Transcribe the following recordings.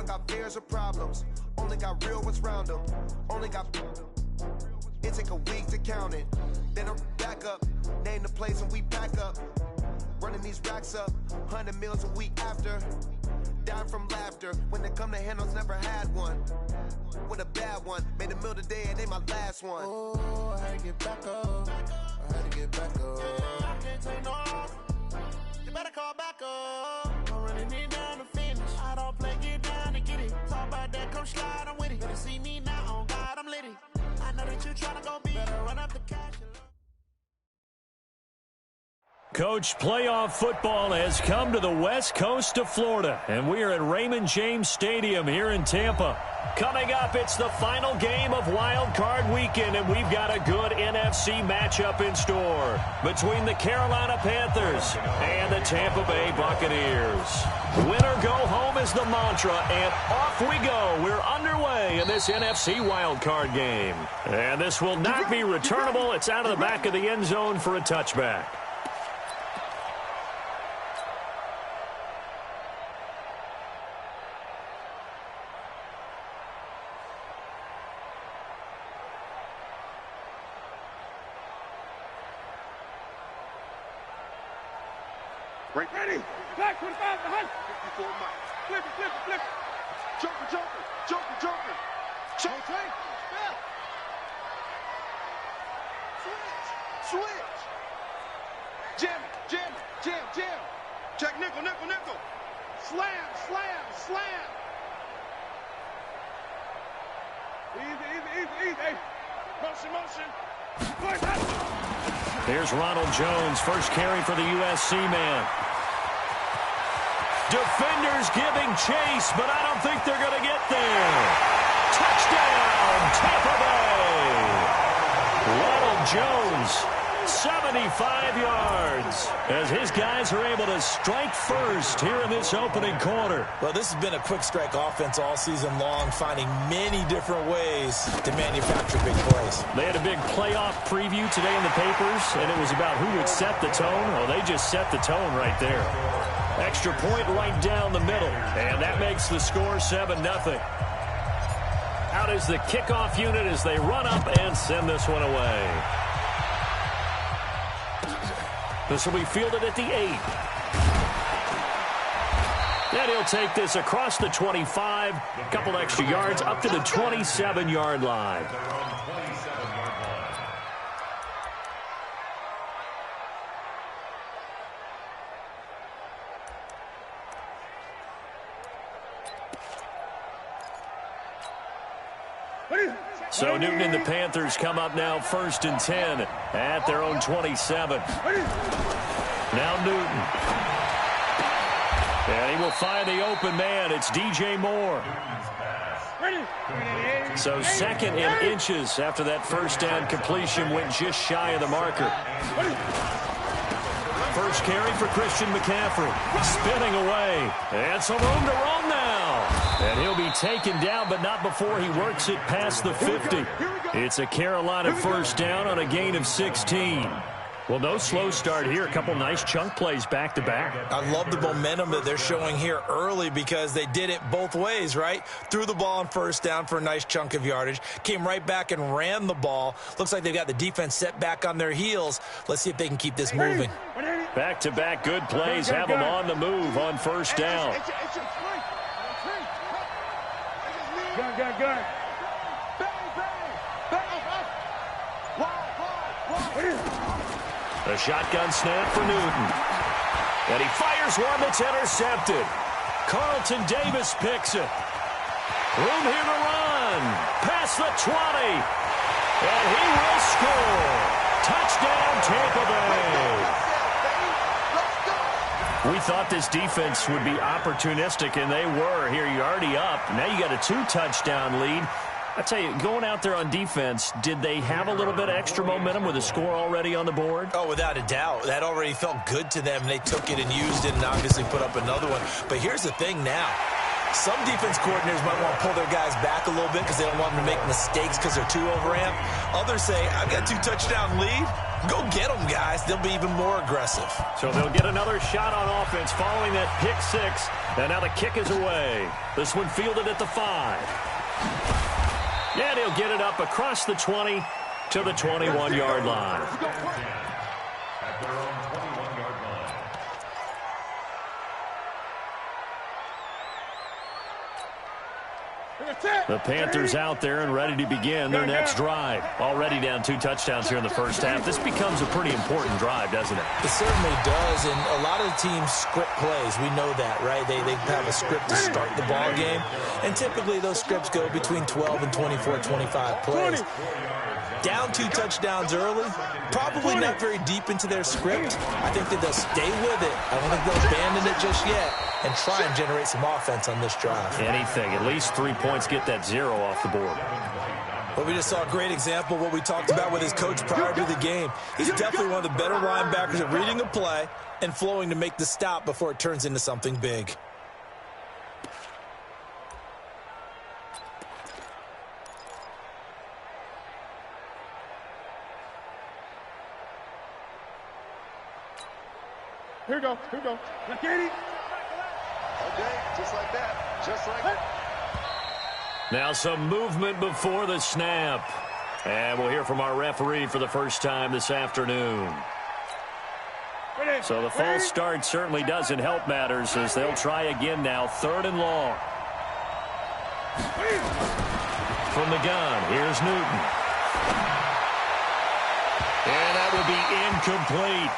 don't got fears or problems. Only got real what's round them. Only got... It take a week to count it. Then I'm back up. Name the place and we pack up. Running these racks up. 100 meals a week after. Dying from laughter. When they come to handles, never had one. With a bad one. Made a meal today and they my last one. Oh, I had to get back up. I had to get back up. I can't take no off. You better call back up. I'm running it down to finish. I don't play, get down to get it. Talk about that, come slide, I'm with it. Better see me now, on God, I'm litty. I know that you tryna go be. Better run up the cash. Coach, playoff football has come to the west coast of Florida, and we are at Raymond James Stadium here in Tampa. Coming up, it's the final game of Wild Card Weekend, and we've got a good NFC matchup in store between the Carolina Panthers and the Tampa Bay Buccaneers. Win or go home is the mantra, and off we go. We're underway in this NFC Wild Card game. And this will not be returnable. It's out of the back of the end zone for a touchback. Ready. Back 25 behind. 54 miles. Flip it, flip it, flip it. Joker, joker, joker, joker. Choke. Switch. Jam it, jam it, jam. Check nickel, nickel, nickel. Slam, slam, slam. Easy. Motion. Here's Ronald Jones, first carry for the USC man. Defenders giving chase, but I don't think they're going to get there. Touchdown, Tampa Bay. Ronald Jones, 75 yards, as his guys are able to strike first here in this opening quarter. Well, this has been a quick strike offense all season long, finding many different ways to manufacture big plays. They had a big playoff preview today in the papers, and it was about who would set the tone. Well, they just set the tone right there. Extra point right down the middle, and that makes the score 7-0. Out is the kickoff unit as they run up and send this one away. This will be fielded at the 8. And he'll take this across the 25, a couple extra yards up to the 27-yard line. So Newton and the Panthers come up now 1st and 10 at their own 27. Now Newton. And he will find the open man. It's DJ Moore. So 2nd and inches after that first down completion went just shy of the marker. First carry for Christian McCaffrey. Spinning away. And some room to roam now. And he'll be taken down, but not before he works it past the 50. It's a Carolina first down on a gain of 16. Well, no slow start here. A couple nice chunk plays back-to-back. I love the momentum that they're showing here early because they did it both ways, right? Threw the ball on first down for a nice chunk of yardage. Came right back and ran the ball. Looks like they've got the defense set back on their heels. Let's see if they can keep this moving. Back-to-back good plays have them on the move on first down. Gun. A shotgun snap for Newton. And he fires one that's intercepted. Carlton Davis picks it. Room here to run. Past the 20. And he will score. Touchdown, Tampa Bay. We thought this defense would be opportunistic, and they were. Here, you're already up. Now you got a 2-touchdown lead. I tell you, going out there on defense, did they have a little bit of extra momentum with a score already on the board? Oh, without a doubt. That already felt good to them. They took it and used it and obviously put up another one. But here's the thing now. Some defense coordinators might want to pull their guys back a little bit because they don't want them to make mistakes because they're too overamped. Others say, I've got a 2-touchdown lead. Go get them, guys. They'll be even more aggressive. So they'll get another shot on offense following that pick six. And now the kick is away. This one fielded at the 5. And he'll get it up across the 20 to the 21-yard line. At their own 21-yard line. The Panthers out there and ready to begin their next drive. Already down 2 touchdowns here in the first half. This becomes a pretty important drive, doesn't it? It certainly does, and a lot of the teams script plays. We know that, right? They have a script to start the ball game, and typically those scripts go between 12 and 24, 25 plays. Down 2 touchdowns early, probably not very deep into their script. I think that they'll stay with it. I don't think they'll abandon it just yet and try and generate some offense on this drive. Anything. At least 3 points, get that 0 off the board. Well, we just saw a great example of what we talked about with his coach prior to the game. He's definitely one of the better linebackers at reading a play and flowing to make the stop before it turns into something big. Here we go. Let's get it. Okay, just like that. Just like that. Now some movement before the snap. And we'll hear from our referee for the first time this afternoon. So the false start certainly doesn't help matters as they'll try again now. 3rd and long. From the gun, here's Newton. And that will be incomplete.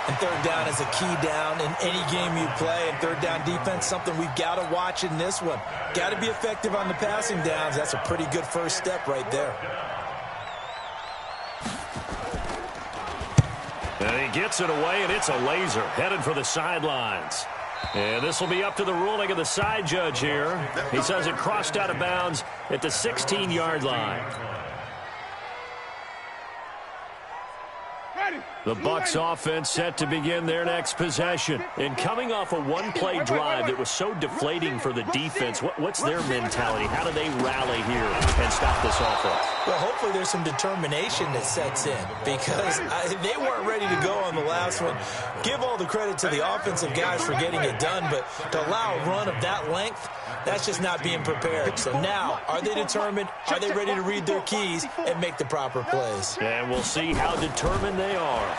And 3rd down is a key down in any game you play. And 3rd down defense, something we've got to watch in this one. Got to be effective on the passing downs. That's a pretty good first step right there. And he gets it away, and it's a laser headed for the sidelines. And this will be up to the ruling of the side judge here. He says it crossed out of bounds at the 16-yard line. The Bucs offense set to begin their next possession. And coming off a one-play drive that was so deflating for the defense, what's their mentality? How do they rally here and stop this offense? Well, hopefully there's some determination that sets in because they weren't ready to go on the last one. Give all the credit to the offensive guys for getting it done, but to allow a run of that length, that's just not being prepared. So now, are they determined? Are they ready to read their keys and make the proper plays? And we'll see how determined they are.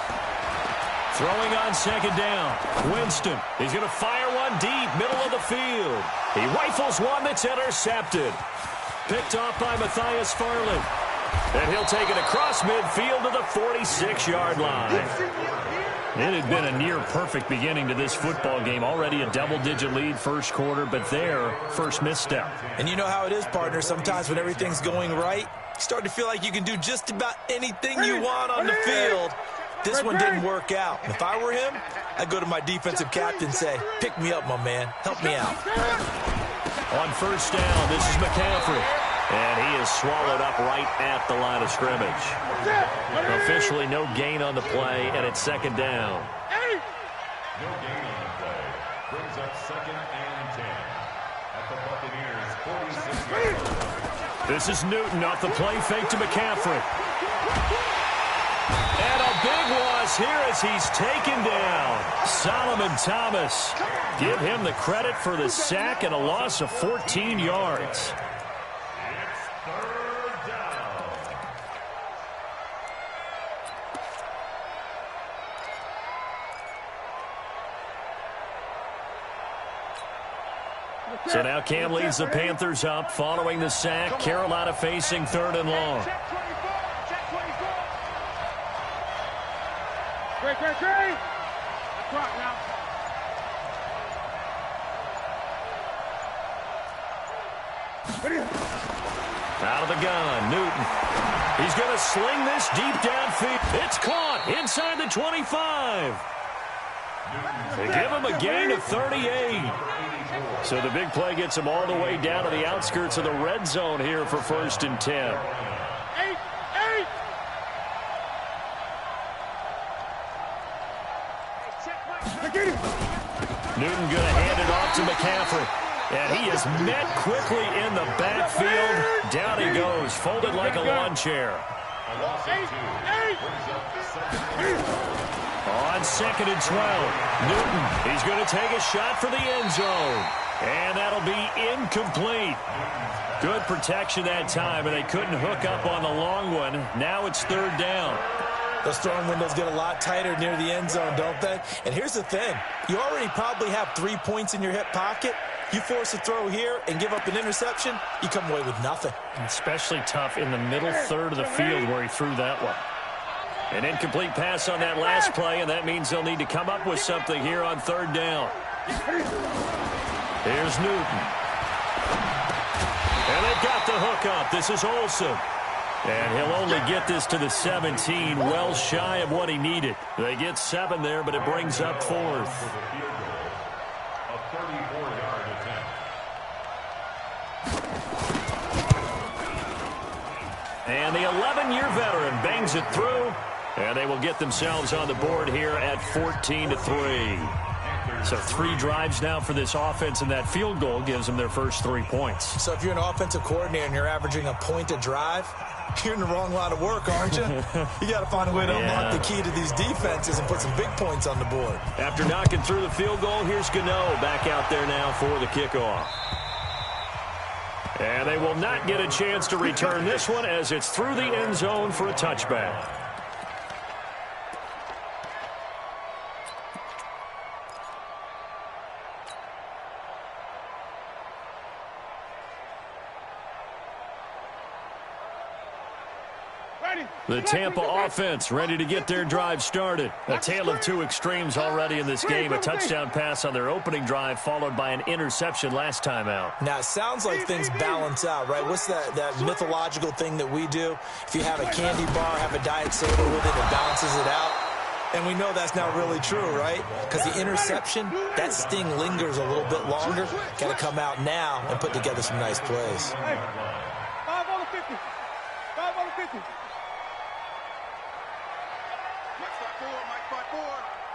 Throwing on 2nd down. Winston. He's going to fire one deep, middle of the field. He rifles one that's intercepted. Picked off by Matthias Farley. And he'll take it across midfield to the 46-yard line. It had been a near-perfect beginning to this football game. Already a double-digit lead first quarter, but their first misstep. And you know how it is, partner. Sometimes when everything's going right, you start to feel like you can do just about anything you want on the field. This one didn't work out. If I were him, I'd go to my defensive captain and say, pick me up, my man. Help me out. On 1st down, this is McCaffrey. And he is swallowed up right at the line of scrimmage. Officially no gain on the play, and it's 2nd down. No gain on the play. Brings up 2nd and 10. At the Buccaneers' 46-yard line. This is Newton off the play fake to McCaffrey. And a big loss here as he's taken down. Solomon Thomas. Give him the credit for the sack and a loss of 14 yards. So now Cam leads the Panthers up following the sack. Carolina facing 3rd and long. Great. Clock now. Out of the gun, Newton. He's going to sling this deep downfield. It's caught inside the 25. They give him a gain of 38. So the big play gets him all the way down to the outskirts of the red zone here for 1st and 10. Newton going to hand it off to McCaffrey. And he is met quickly in the backfield. Down he goes, folded like a lawn chair. A loss of 2 brings up second. On 2nd and 12, Newton, he's going to take a shot for the end zone. And that'll be incomplete. Good protection that time, and they couldn't hook up on the long one. Now it's 3rd down. Those throwing windows get a lot tighter near the end zone, don't they? And here's the thing. You already probably have 3 points in your hip pocket. You force a throw here and give up an interception, you come away with nothing. Especially tough in the middle third of the field where he threw that one. An incomplete pass on that last play, and that means they'll need to come up with something here on 3rd down. Here's Newton. And they've got the hook up. This is Olsen. And he'll only get this to the 17, well shy of what he needed. They get 7 there, but it brings up 4th. A 34-yard attempt. And the 11-year veteran bangs it through. And they will get themselves on the board here at 14-3. So 3 drives now for this offense, and that field goal gives them their first 3 points. So if you're an offensive coordinator and you're averaging a point a drive, you're in the wrong line of work, aren't you? You got to find a way to unlock the key to these defenses and put some big points on the board. After knocking through the field goal, here's Gano back out there now for the kickoff. And they will not get a chance to return this one as it's through the end zone for a touchback. The Tampa offense ready to get their drive started. A tale of 2 extremes already in this game. A touchdown pass on their opening drive followed by an interception last time out. Now, it sounds like things balance out, right? What's that mythological thing that we do? If you have a candy bar, have a diet soda with it, it balances it out. And we know that's not really true, right? Because the interception, that sting lingers a little bit longer. Got to come out now and put together some nice plays. 5 on the 50. 5 on the 50.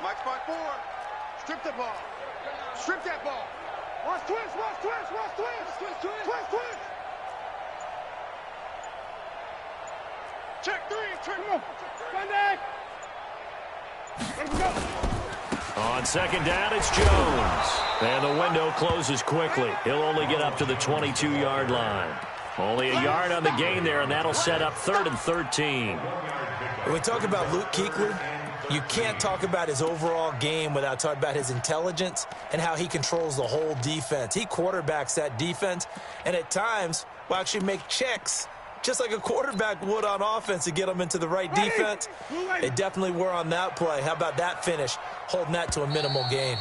Mike spot 4. Strip the ball. Strip that ball. Watch twist. Check 3. Turn one. Run back. Let go. On 2nd down, it's Jones. And the window closes quickly. He'll only get up to the 22-yard line. Only a yard on the gain there, and that'll set up 3rd and 13. When we talk about Luke Kuechly, you can't talk about his overall game without talking about his intelligence and how he controls the whole defense. He quarterbacks that defense, and at times will actually make checks just like a quarterback would on offense to get them into the right defense. They definitely were on that play. How about that finish, holding that to a minimal gain?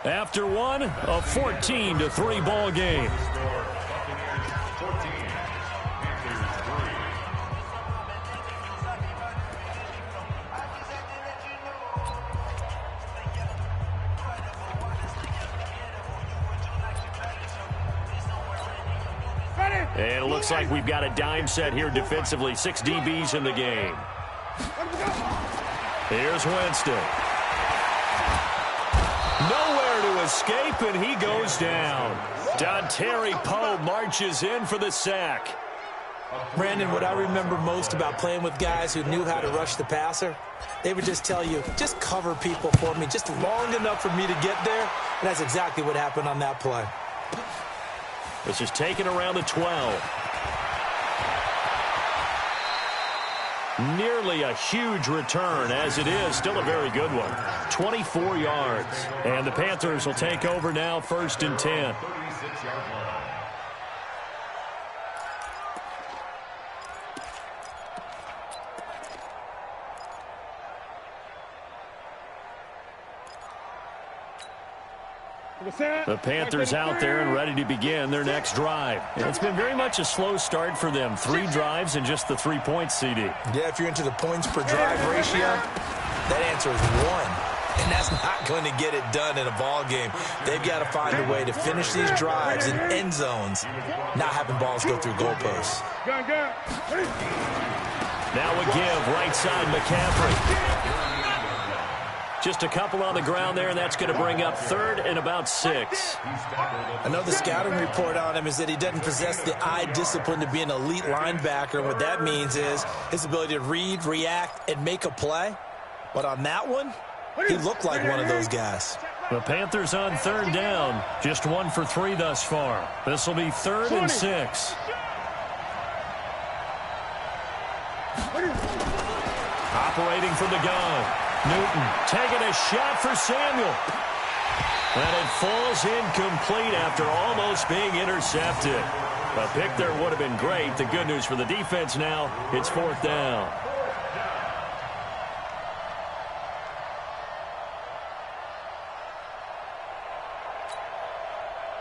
After one, a 14-3 ball game. And it looks like we've got a dime set here defensively. 6 DBs in the game. Here's Winston. Nowhere to escape, and he goes down. Dontari Poe marches in for the sack. Brandon, what I remember most about playing with guys who knew how to rush the passer, they would just tell you, just cover people for me, just long enough for me to get there. And that's exactly what happened on that play. This is taken around the 12. Nearly a huge return, as it is still a very good one. 24 yards. And the Panthers will take over now, 1st and 10. 36-yard line. The Panthers out there and ready to begin their next drive. And it's been very much a slow start for them. 3 drives and just the 3 points, CD. Yeah, if you're into the points per drive ratio, that answer is 1. And that's not going to get it done in a ball game. They've got to find a way to finish these drives in end zones, not having balls go through goalposts. Now a give, right side McCaffrey. Just a couple on the ground there, and that's going to bring up 3rd and about 6. Another scouting report on him is that he doesn't possess the eye discipline to be an elite linebacker. And what that means is his ability to read, react, and make a play. But on that one, he looked like one of those guys. The Panthers on 3rd down. Just 1 for 3 thus far. This will be 3rd and 6. Operating from the gun. Newton taking a shot for Samuel. And it falls incomplete after almost being intercepted. A pick there would have been great. The good news for the defense now, it's 4th down.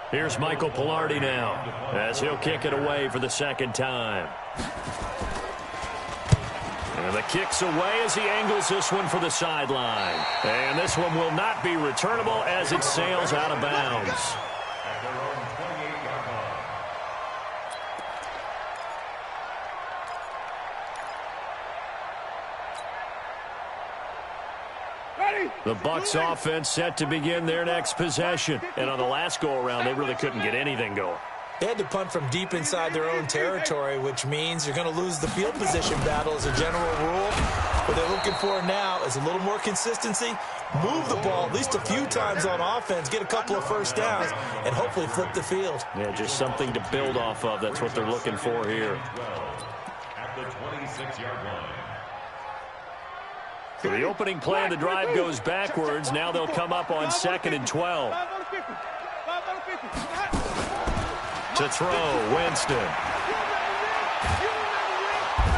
Here's Michael Pilardi now as he'll kick it away for the 2nd time. And the kick's away as he angles this one for the sideline. And this one will not be returnable as it sails out of bounds. At their own 28-yard line. The Bucs offense set to begin their next possession. And on the last go-around, they really couldn't get anything going. They had to punt from deep inside their own territory, which means you're going to lose the field position battle as a general rule. What they're looking for now is a little more consistency, move the ball at least a few times on offense, get a couple of first downs, and hopefully flip the field. Yeah, just something to build off of. That's what they're looking for here. At the 26-yard line. So the opening play of the drive goes backwards. Now they'll come up on 2nd and 12. To throw, Winston.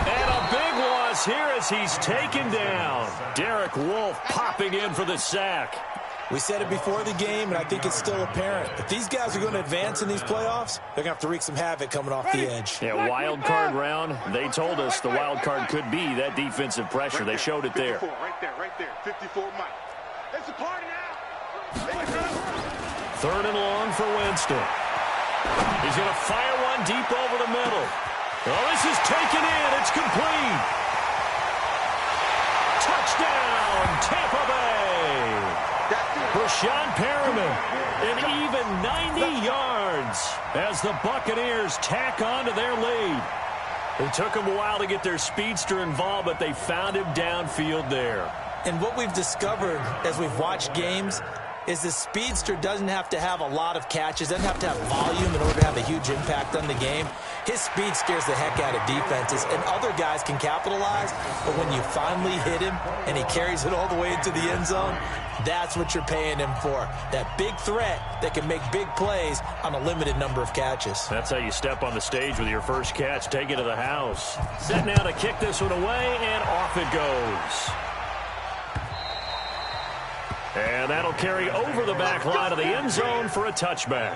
And a big loss here as he's taken down. Derek Wolfe popping in for the sack. We said it before the game, and I think it's still apparent. If these guys are going to advance in these playoffs, they're going to have to wreak some havoc coming off the edge. Yeah, wild card round. They told us the wild card could be that defensive pressure. They showed it there. Right there. 54 Mike. It's a party now. 3rd and long for Winston. He's going to fire one deep over the middle. Oh, this is taken in. It's complete. Touchdown, Tampa Bay. Rashawn Perriman, an even 90 yards as the Buccaneers tack on to their lead. It took them a while to get their speedster involved, but they found him downfield there. And what we've discovered as we've watched games is the speedster doesn't have to have a lot of catches, doesn't have to have volume in order to have a huge impact on the game. His speed scares the heck out of defenses, and other guys can capitalize, but when you finally hit him and he carries it all the way into the end zone, that's what you're paying him for. That big threat that can make big plays on a limited number of catches. That's how you step on the stage with your first catch, take it to the house. Set now to kick this one away, and off it goes. And that'll carry over the back line of the end zone for a touchback.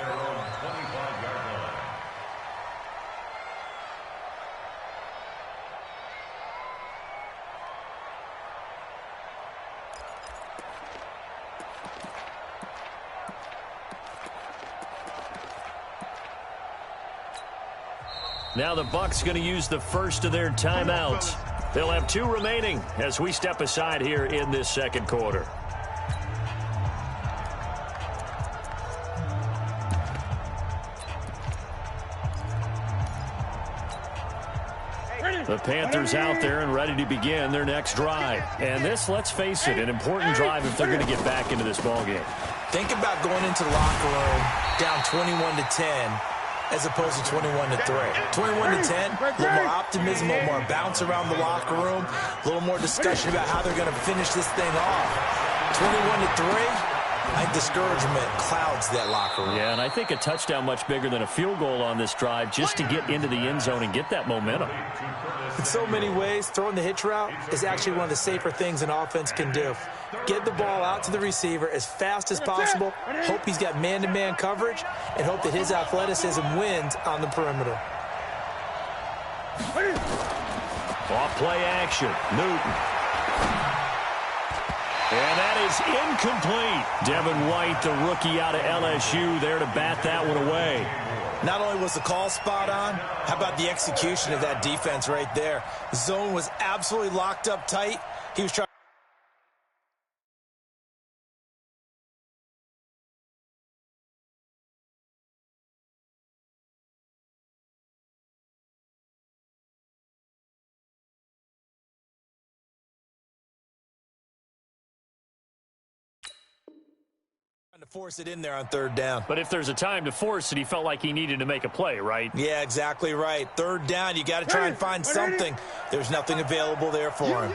Now the Bucs going to use the first of their timeouts. They'll have 2 remaining as we step aside here in this second quarter. The Panthers out there and ready to begin their next drive. And this, let's face it, an important drive if they're going to get back into this ballgame. Think about going into the locker room down 21-10 as opposed to 21-3. 21-10, a little more optimism, a little more bounce around the locker room, a little more discussion about how they're going to finish this thing off. 21-3. I think discouragement clouds that locker room. Yeah, and I think a touchdown much bigger than a field goal on this drive just to get into the end zone and get that momentum. In so many ways, throwing the hitch route is actually one of the safer things an offense can do. Get the ball out to the receiver as fast as possible, hope he's got man-to-man coverage, and hope that his athleticism wins on the perimeter. Off play action, Newton. And that is incomplete. Devin White, the rookie out of LSU, there to bat that one away. Not only was the call spot on, how about the execution of that defense right there? The zone was absolutely locked up tight. He was trying Force it in there on third down. But if there's a time to force it, he felt like he needed to make a play, right? Yeah, exactly right. Third down, you got to try and find something. There's nothing available there for him.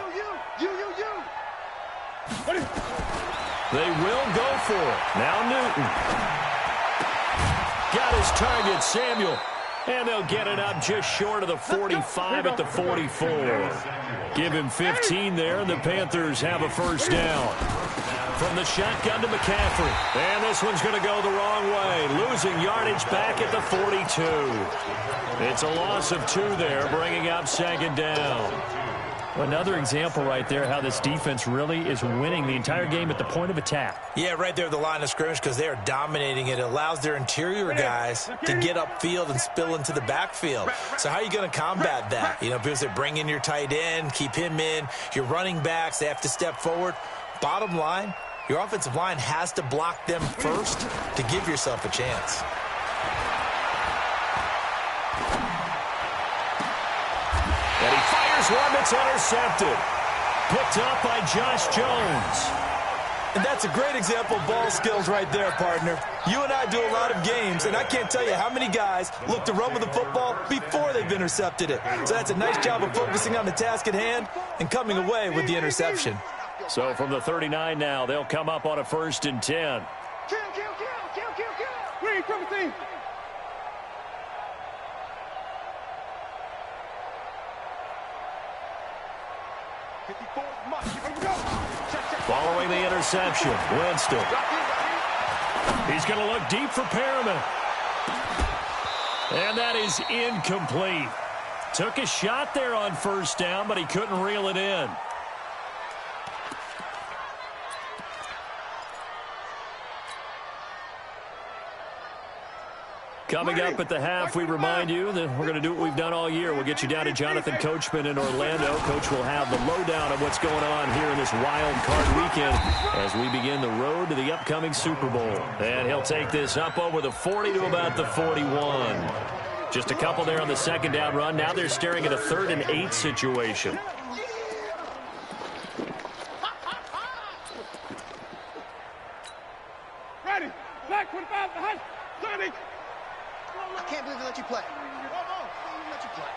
They will go for it. Now Newton. Got his target, Samuel. And they'll get it up just short of the 45 at the 44. Give him 15 there, and the Panthers have a first down. From the shotgun to McCaffrey. And this one's going to go the wrong way. Losing yardage back at the 42. It's a loss of 2 there, bringing up second down. Another example right there how this defense really is winning the entire game at the point of attack. Yeah, right there at the line of scrimmage because they are dominating it. It allows their interior guys to get upfield and spill into the backfield. So how are you going to combat that? You know, people say bring in your tight end, keep him in. Your running backs, they have to step forward. Bottom line, your offensive line has to block them first to give yourself a chance. And he fires one that's intercepted. Picked up by Josh Jones. And that's a great example of ball skills right there, partner. You and I do a lot of games, and I can't tell you how many guys look to run with the football before they've intercepted it. So that's a nice job of focusing on the task at hand and coming away with the interception. So from the 39 now, they'll come up on a 1st and 10. Kill. Green, triple team. Following the interception, Winston. He's going to look deep for Perriman. And that is incomplete. Took a shot there on 1st down, but he couldn't reel it in. Coming up at the half, we remind you that we're going to do what we've done all year. We'll get you down to Jonathan Coachman in Orlando. Coach will have the lowdown of what's going on here in this wild card weekend as we begin the road to the upcoming Super Bowl. And he'll take this up over the 40 to about the 41. Just a couple there on the 2nd down run. Now they're staring at a 3rd and 8 situation. Ready. Black 25 behind. 30. I can't believe they let you play. Let you play.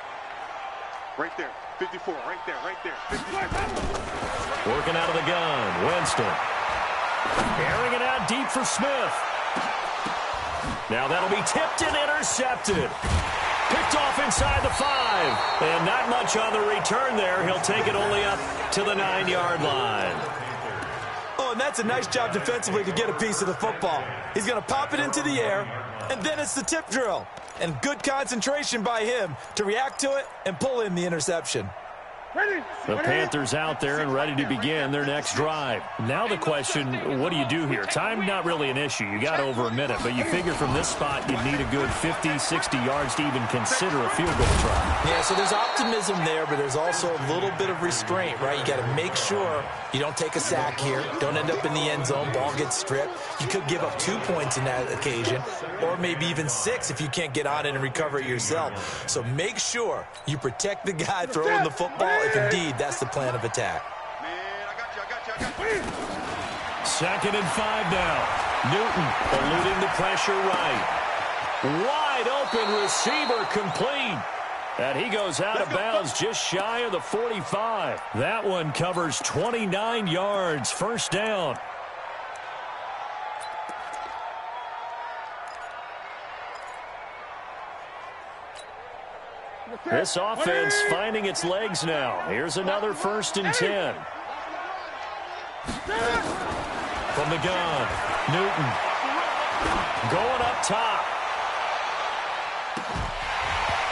Right there. 54. Right there. 54. Working out of the gun. Winston. Airing it out deep for Smith. Now that'll be tipped and intercepted. Picked off inside the 5. And not much on the return there. He'll take it only up to the 9-yard line. Oh, and that's a nice job defensively to get a piece of the football. He's going to pop it into the air, and then it's the tip drill. And good concentration by him to react to it and pull in the interception. The Panthers out there and ready to begin their next drive. Now the question, what do you do here? Time not really an issue. You got over a minute, but you figure from this spot you'd need a good 50, 60 yards to even consider a field goal try. Yeah, so there's optimism there, but there's also a little bit of restraint, right? You got to make sure you don't take a sack here. Don't end up in the end zone. Ball gets stripped. You could give up 2 points in that occasion, or maybe even 6 if you can't get on it and recover it yourself. So make sure you protect the guy throwing the football if indeed that's the plan of attack. Man, I got you. 2nd and 5 now. Newton eluding the pressure right. Wide open receiver complete. And he goes out of bounds just shy of the 45. That one covers 29 yards. 1st down. This offense finding its legs now. Here's another 1st and 10. From the gun, Newton going up top.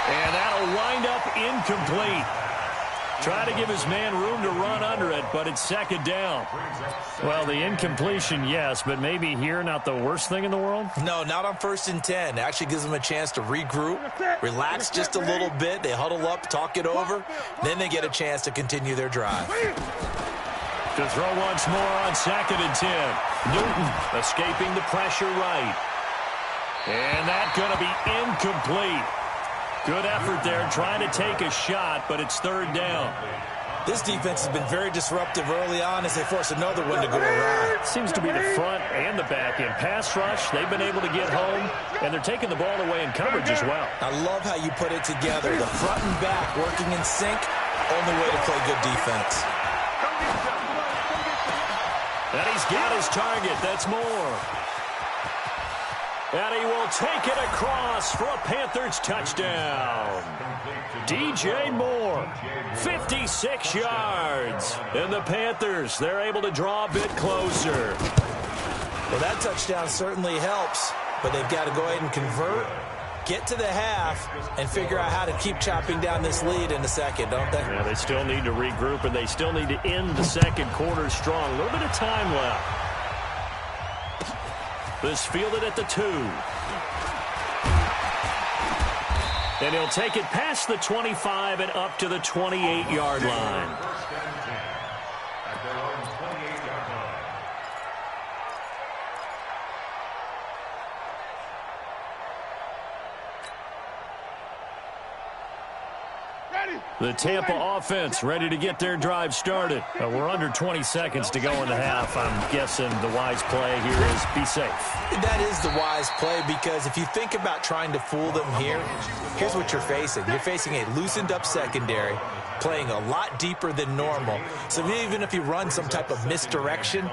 And that'll wind up incomplete. Try to give his man room to run under it, but it's 2nd down. Well, the incompletion, yes, but maybe here not the worst thing in the world? No, not on 1st and 10. It actually gives them a chance to regroup, relax just a little bit. They huddle up, talk it over. Then they get a chance to continue their drive. To throw once more on 2nd and 10. Newton escaping the pressure right. And that's going to be incomplete. Good effort there trying to take a shot, but it's 3rd down. This defense has been very disruptive early on as they force another one to go awry. Seems to be the front and the back end. Pass rush, they've been able to get home, and they're taking the ball away in coverage as well. I love how you put it together. The front and back working in sync, only way to play good defense. And he's got his target. That's Moore. And he will take it across for a Panthers touchdown. DJ Moore, 56 yards. And the Panthers, they're able to draw a bit closer. Well, that touchdown certainly helps, but they've got to go ahead and convert, get to the half, and figure out how to keep chopping down this lead in the second, don't they? Yeah, they still need to regroup, and they still need to end the second quarter strong. A little bit of time left. This fielded at the 2. And he'll take it past the 25 and up to the 28-yard line. The Tampa offense ready to get their drive started. We're under 20 seconds to go in the half. I'm guessing the wise play here is be safe. That is the wise play, because if you think about trying to fool them here, here's what you're facing. You're facing a loosened up secondary, playing a lot deeper than normal. So even if you run some type of misdirection,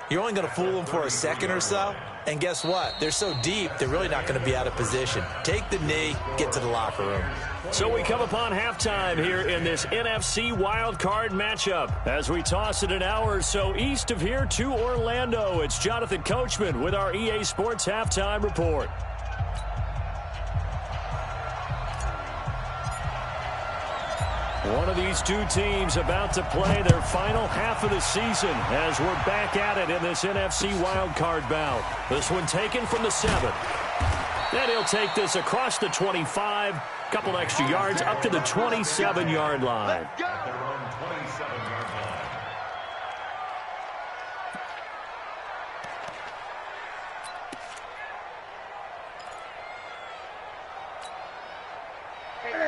you're only going to fool them for a second or so. And guess what? They're so deep, they're really not going to be out of position. Take the knee, get to the locker room. So we come upon halftime here in this NFC wildcard matchup. As we toss it an hour or so east of here to Orlando, it's Jonathan Coachman with our EA Sports Halftime Report. One of these two teams about to play their final half of the season as we're back at it in this NFC wildcard bout. This one taken from the 7. And he'll take this across the 25, couple extra yards up to the 27-yard line.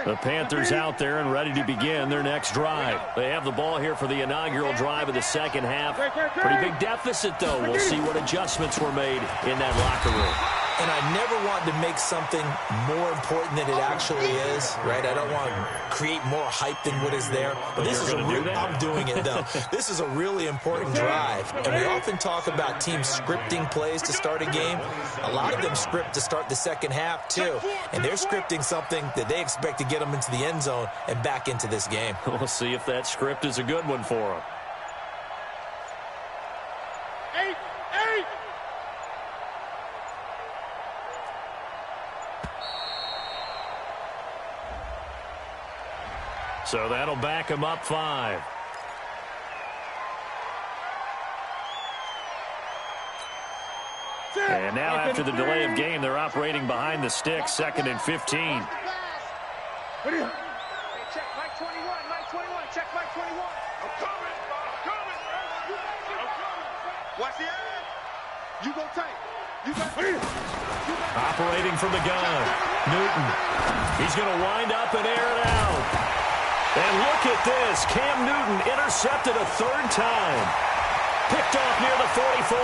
The Panthers out there and ready to begin their next drive. They have the ball here for the inaugural drive of the second half. Pretty big deficit, though. We'll see what adjustments were made in that locker room. And I never want to make something more important than it actually is, right? I don't want to create more hype than what is there. But this is I'm doing it, though. This is a really important drive. And we often talk about teams scripting plays to start a game. A lot of them script to start the second half, too. And they're scripting something that they expect to get them into the end zone and back into this game. We'll see if that script is a good one for them. So that'll back him up 5. And now after the delay of game, they're operating behind the sticks, 2nd and 15. Check Mike 21, Mike 21, check Mike 21. I'm coming. Watch the end. You go tight. You got Operating from the gun. Newton. He's going to wind up and air it out. And look at this. Cam Newton intercepted a 3rd time. Picked off near the 44.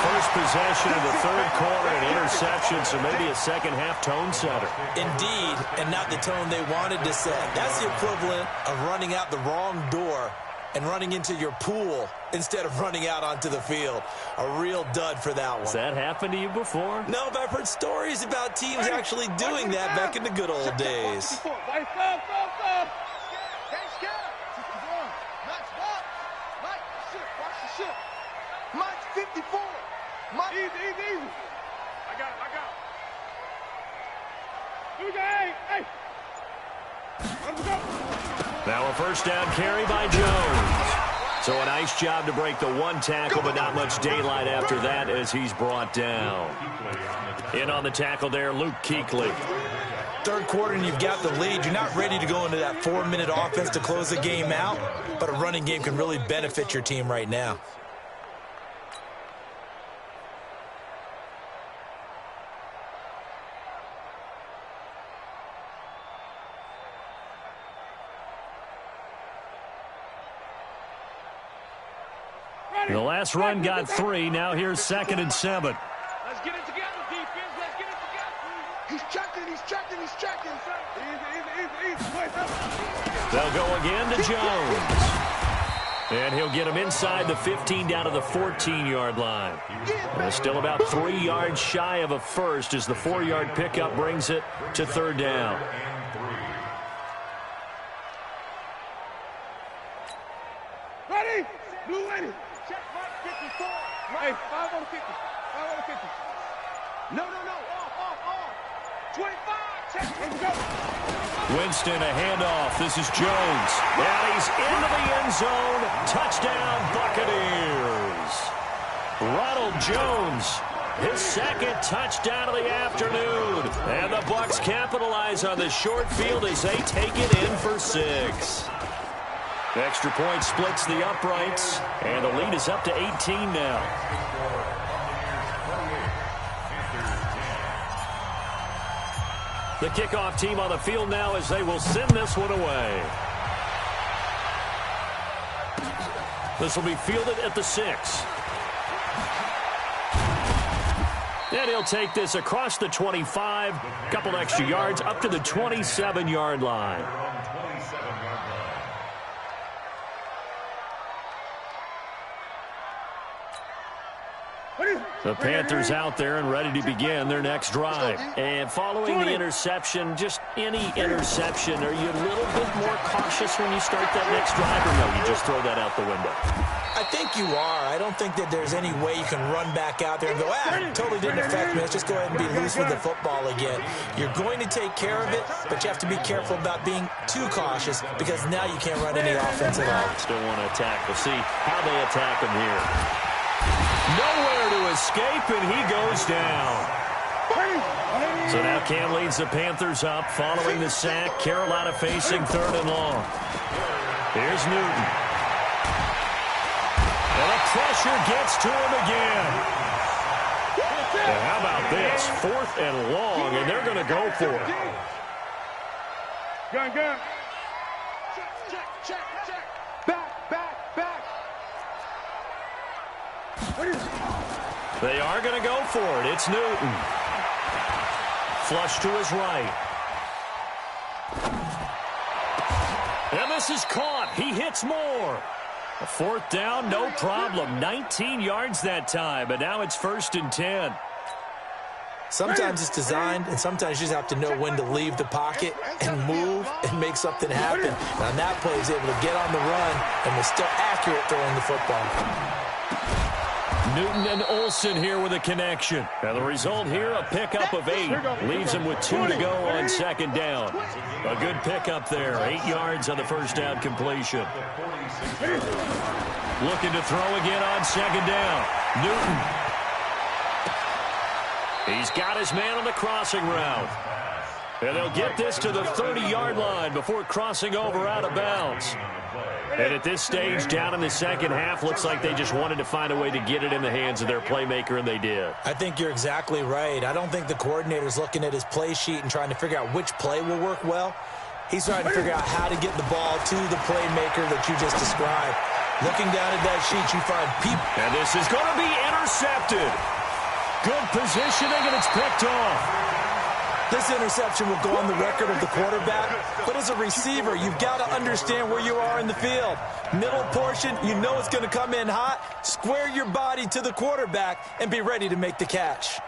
First possession of the 3rd quarter, an interception, so maybe a second-half tone setter. Indeed, and not the tone they wanted to set. That's the equivalent of running out the wrong door and running into your pool instead of running out onto the field. A real dud for that one. Has that happened to you before? No, but I've heard stories about teams actually doing that back in the good old days. Mike 54. Mike. Easy. I got it. Now a first down carry by Jones. So a nice job to break the 1 tackle, but not much daylight after that as he's brought down. In on the tackle there, Luke Kuechly. 3rd quarter and you've got the lead. You're not ready to go into that 4-minute offense to close the game out, but a running game can really benefit your team right now. The last run got 3. Now here's 2nd and 7. Let's get it together, defense. Let's get it together. He's checking. He's checking. Easy. They'll go again to Jones. And he'll get him inside the 15 down to the 14-yard line. And still about 3 yards shy of a first as the 4-yard pickup brings it to 3rd down. Ready? Blue ready. Check mark 54. Hey, 5 on the 50. 5 on the 50. No. Off. 25. Check. Let's go. Winston, a handoff. This is Jones. And he's into the end zone. Touchdown, Buccaneers. Ronald Jones, his 2nd touchdown of the afternoon. And the Bucs capitalize on the short field as they take it in for 6. The extra point splits the uprights, and the lead is up to 18 now. The kickoff team on the field now as they will send this one away. This will be fielded at the 6. And he'll take this across the 25, couple extra yards up to the 27-yard line. The Panthers out there and ready to begin their next drive. And following the interception, just any interception, are you a little bit more cautious when you start that next drive, or no, you just throw that out the window? I think you are. I don't think that there's any way you can run back out there and go, it totally didn't affect me. Let's just go ahead and be loose with the football again. You're going to take care of it, but you have to be careful about being too cautious because now you can't run any offense at all. Still want to attack. We'll see how they attack him here. Nowhere to escape, and he goes down. So now Cam leads the Panthers up following the sack. Carolina facing 3rd and long. Here's Newton. And the pressure gets to him again. And how about this? 4th and long, and they're going to go for it. Gun. Check. Back. They are going to go for it. It's Newton. Flush to his right. And this is caught. He hits more. A 4th down, no problem. 19 yards that time, but now it's 1st and 10. Sometimes it's designed, and sometimes you just have to know when to leave the pocket and move and make something happen. Now, that play is able to get on the run and was still accurate throwing the football. Newton and Olsen here with a connection. And the result here, a pickup of 8. Leaves him with 2 to go on 2nd down. A good pickup there. 8 yards on the 1st down completion. Looking to throw again on 2nd down. Newton. He's got his man on the crossing route. And they'll get this to the 30-yard line before crossing over out of bounds. And at this stage, down in the second half, looks like they just wanted to find a way to get it in the hands of their playmaker, and they did. I think you're exactly right. I don't think the coordinator's looking at his play sheet and trying to figure out which play will work well. He's trying to figure out how to get the ball to the playmaker that you just described. Looking down at that sheet, you find people. And this is going to be intercepted. Good positioning, and it's picked off. This interception will go on the record of the quarterback, but as a receiver, you've got to understand where you are in the field. Middle portion, you know it's going to come in hot. Square your body to the quarterback and be ready to make the catch.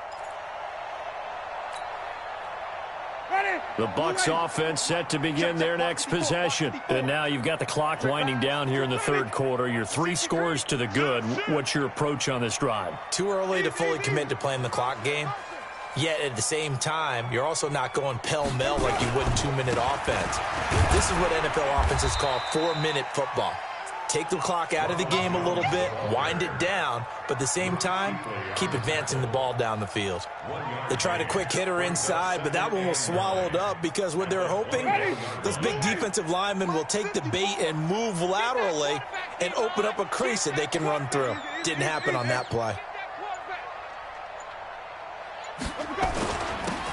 The Bucs offense set to begin their next possession. And now you've got the clock winding down here in the 3rd quarter. You're 3 scores to the good. What's your approach on this drive? Too early to fully commit to playing the clock game. Yet at the same time, you're also not going pell-mell like you would in 2-minute offense. This is what NFL offenses call 4-minute football. Take the clock out of the game a little bit, wind it down, but at the same time, keep advancing the ball down the field. They tried a quick hitter inside, but that one was swallowed up because what they're hoping, those big defensive linemen will take the bait and move laterally and open up a crease that they can run through. Didn't happen on that play.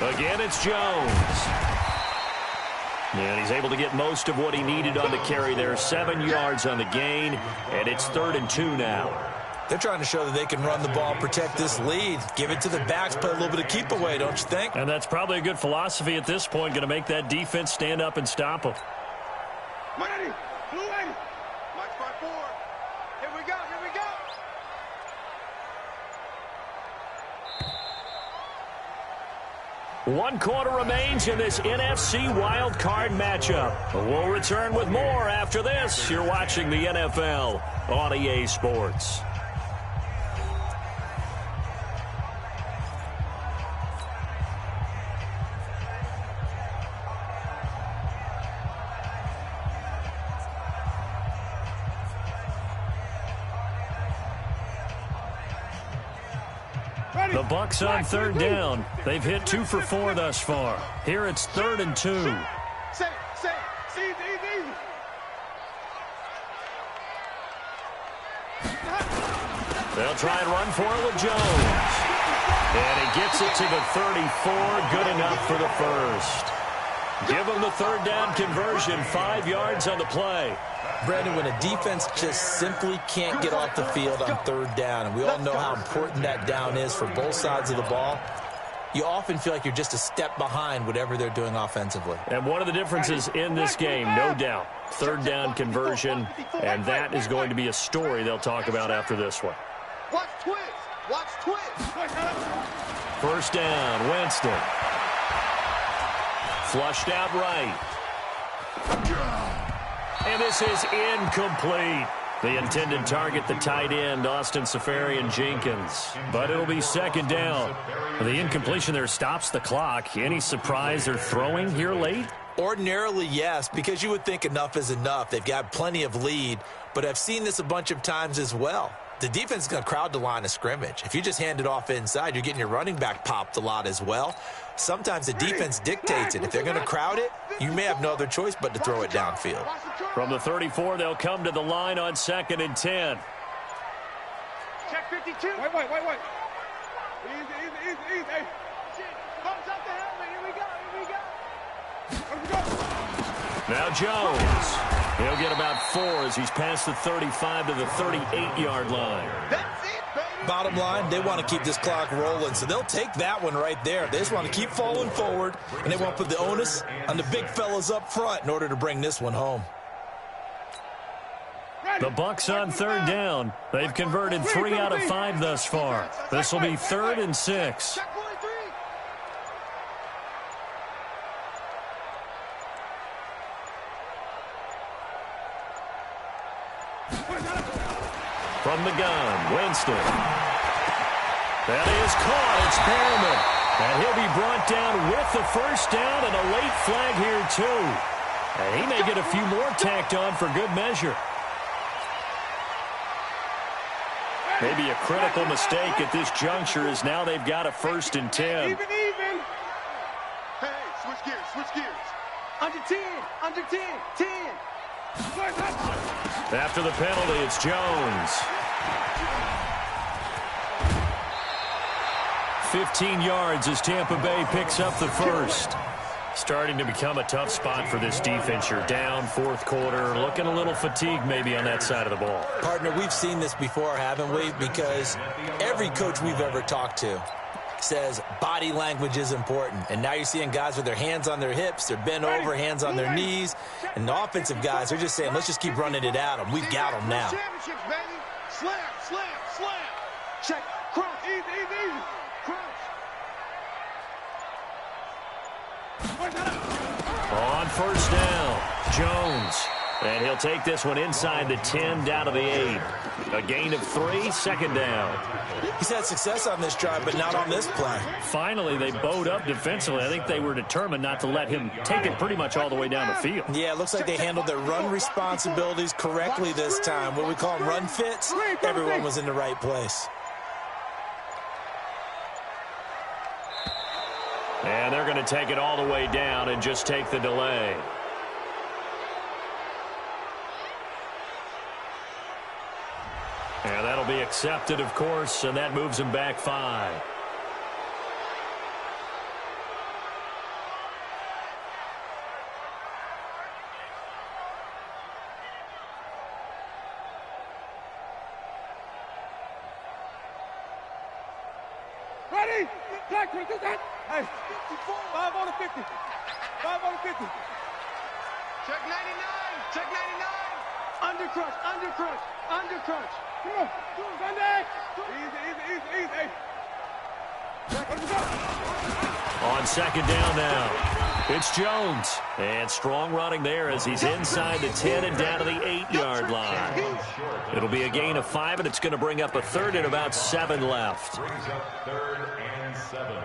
Again, it's Jones. And he's able to get most of what he needed on the carry there. 7 yards on the gain, and it's 3rd and 2 now. They're trying to show that they can run the ball, protect this lead, give it to the backs, play a little bit of keep away, don't you think? And that's probably a good philosophy at this point, going to make that defense stand up and stop them. Ready, blue ready. March by 4. Here we go, here we go. One quarter remains in this NFC wild card matchup. We'll return with more after this. You're watching the NFL on EA Sports. The Bucs on third down. They've hit 2 for 4 thus far. Here it's 3rd and 2. Say, easy. They'll try and run for it with Jones. And he gets it to the 34. Good enough for the first. Give him the third down conversion. 5 yards on the play. Brandon, when a defense just simply can't get off the field on third down, and we all know how important that down is for both sides of the ball, you often feel like you're just a step behind whatever they're doing offensively. And one of the differences in this game, no doubt, third down conversion, and that is going to be a story they'll talk about after this one. Watch twist. Watch twist. First down, Winston. Flushed out right. And this is incomplete. The intended target, the tight end, Austin Safarian-Jenkins. But it'll be second down. The incompletion there stops the clock. Any surprise they're throwing here late? Ordinarily, yes, because you would think enough is enough. They've got plenty of lead, but I've seen this a bunch of times as well. The defense is going to crowd the line of scrimmage. If you just hand it off inside, you're getting your running back popped a lot as well. Sometimes the defense dictates it. If they're going to crowd it, you may have no other choice but to throw it downfield. From the 34, they'll come to the line on 2nd and 10. Check 52. Wait. Easy. Hey. Thumbs up the helmet. Here we go. Now Jones. He'll get about 4 as he's past the 35 to the 38-yard line. That's it, baby. Bottom line, they want to keep this clock rolling, so they'll take that one right there. They just want to keep falling forward, and they want to put the onus on the big fellas up front in order to bring this one home. The Bucs on third down. They've converted 3 out of 5 thus far. This will be 3rd and 6. Check 43. From the gun, Winston. That is caught. It's Perriman. And he'll be brought down with the first down and a late flag here, too. And he may get a few more tacked on for good measure. Maybe a critical mistake at this juncture as now they've got a 1st and 10. Even. Hey, switch gears. Under 10. 10. After the penalty, it's Jones. 15 yards as Tampa Bay picks up the first. Starting to become a tough spot for this defense. You're down 4th quarter, looking a little fatigued maybe on that side of the ball. Partner, we've seen this before, haven't we? Because every coach we've ever talked to says body language is important. And now you're seeing guys with their hands on their hips, they're bent over, hands on their knees. And the offensive guys are just saying, let's just keep running it at them. We've got them now. Championships, baby. Slam. Check. Crunch. Easy. Crunch. On first down, Jones. And he'll take this one inside the 10 down to the 8. A gain of 3, 2nd down. He's had success on this drive, but not on this play. Finally, they bowed up defensively. I think they were determined not to let him take it pretty much all the way down the field. Yeah, it looks like they handled their run responsibilities correctly this time. What we call them run fits, everyone was in the right place. And they're going to take it all the way down and just take the delay. And that'll be accepted, of course, and that moves him back 5. Black 22, hey, 5 on the 50. 5 on the 50. Check 99. Check 99. Under crunch, under crunch, under crunch. Come on, Sunday. Easy. Hey. Let's go. On second down now, it's Jones. And strong running there as he's inside the 10 and down to the 8-yard line. It'll be a gain of 5, and it's going to bring up a third and about 7 left. Brings up 3rd and 7.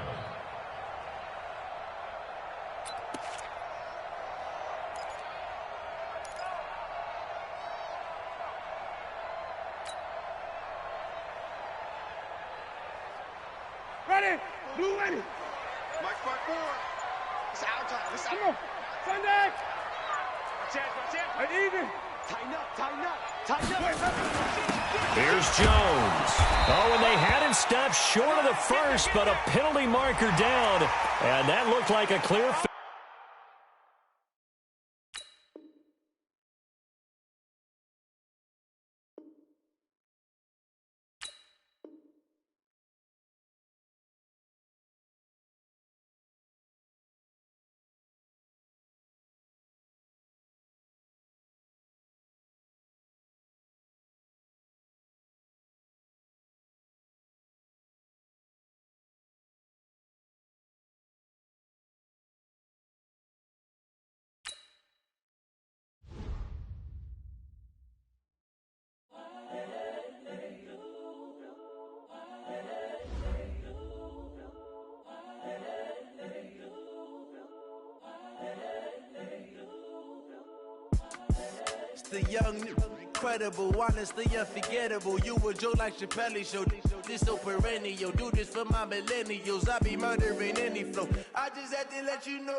Ready, blue ready. Mike 5-4. It's our time. It's Come our on, Sunday. chance. Hey, even. Tighten up. Here's Jones. Oh, and they had him stopped short of the first, but a penalty marker down. And that looked like a clear. The young, incredible, honestly unforgettable. You a Joe like Chappelle show. This so perennial. Do this for my millennials. I be murdering any flow. I just had to let you know.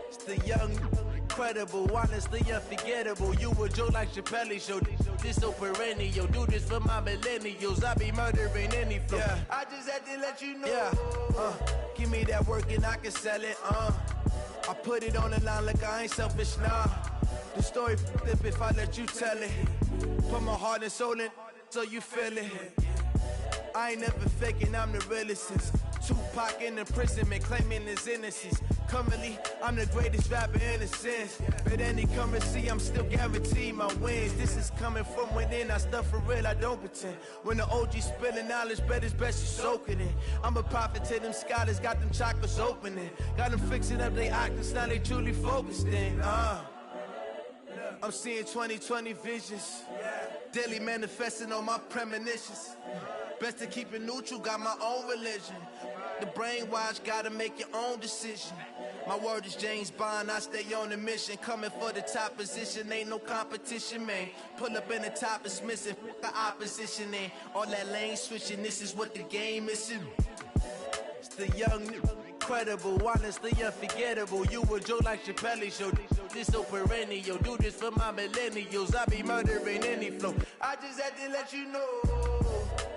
It's the young, incredible, honestly unforgettable. You a Joe like Chappelle show. This so perennial. Do this for my millennials. I be murdering any flow. Yeah. I just had to let you know. Yeah. Give me that work and I can sell it. I put it on the line like I ain't selfish, nah. The story flip if I let you tell it. Put my heart and soul in so you feel it. I ain't never faking, I'm the realest since Tupac in imprisonment, claiming his innocence. Currently, I'm the greatest rapper in a sense. But any currency, I'm still guaranteed my wins. This is coming from within, I stuff for real, I don't pretend. When the OG spilling knowledge, bet it's best you soak it in. I'm a prophet to them scholars, got them chakras opening. Got them fixing up they octaves, now they truly focused in. I'm seeing 2020 visions. Daily manifesting on my premonitions. Best to keep it neutral, got my own religion. The brainwash, gotta make your own decision. My word is James Bond, I stay on a mission. Coming for the top position, ain't no competition, man. Pull up in the top, it's missing, the opposition in. All that lane switching, this is what the game is. It's the young, incredible, honestly unforgettable. You a Joe like Chappelle show. This so perennial. Do this for my millennials. I be murdering any flow. I just had to let you know.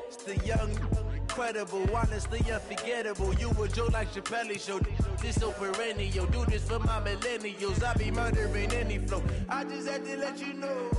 It's the young, incredible, honestly unforgettable. You a Joe like Chappelle show. This so perennial. Do this for my millennials. I be murdering any flow. I just had to let you know.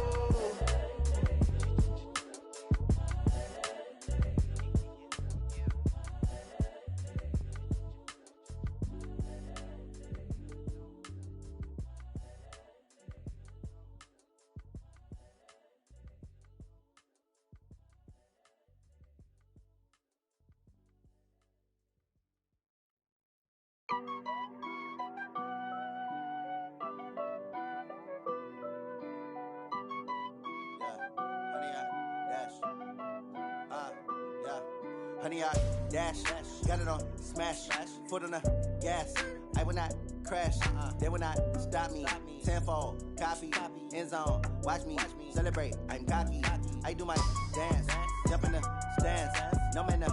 Honey, I dash, got it on smash, foot on the gas. I will not crash, they will not stop me. Tenfold, copy, end zone, watch me celebrate. I'm cocky, I do my dance, jump in the stands. No man,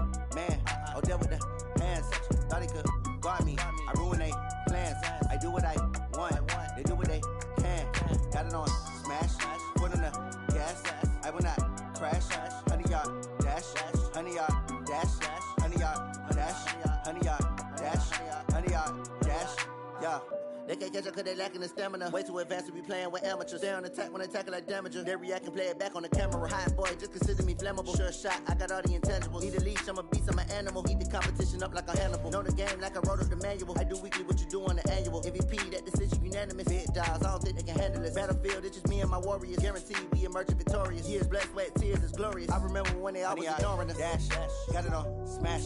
oh, deal with the hands. Thought he could guard me, I ruin they plans. I do what I want, they do what they can. Got it on smash, foot on the gas. I will not crash, honey, y'all dash, honey, y'all dash, honey, y'all dash, honey, y'all dash, honey, y'all dash, yeah. They can't catch up cause they lacking the stamina. Way too advanced to be playing with amateurs. Stay on attack when attacking like damager. They react and play it back on the camera. Hot boy, just consider me flammable. Sure shot, I got all the intangibles. Need a leash, I'm a beast, I'm an animal. Eat the competition up like a Hannibal. Know the game like I wrote up the manual. I do weekly what you do on the annual. MVP, that decision unanimous. Big dogs, I don't think they can handle this. Battlefield, it's just me and my warriors. Guaranteed we emerging victorious. Years, blood, sweat, tears, it's glorious. I remember when they always ignoring us. Dash, got it on, smash,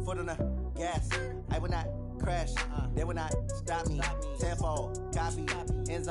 foot on the gas. I will not crash, they will not stop me. Tenfold, copy, ends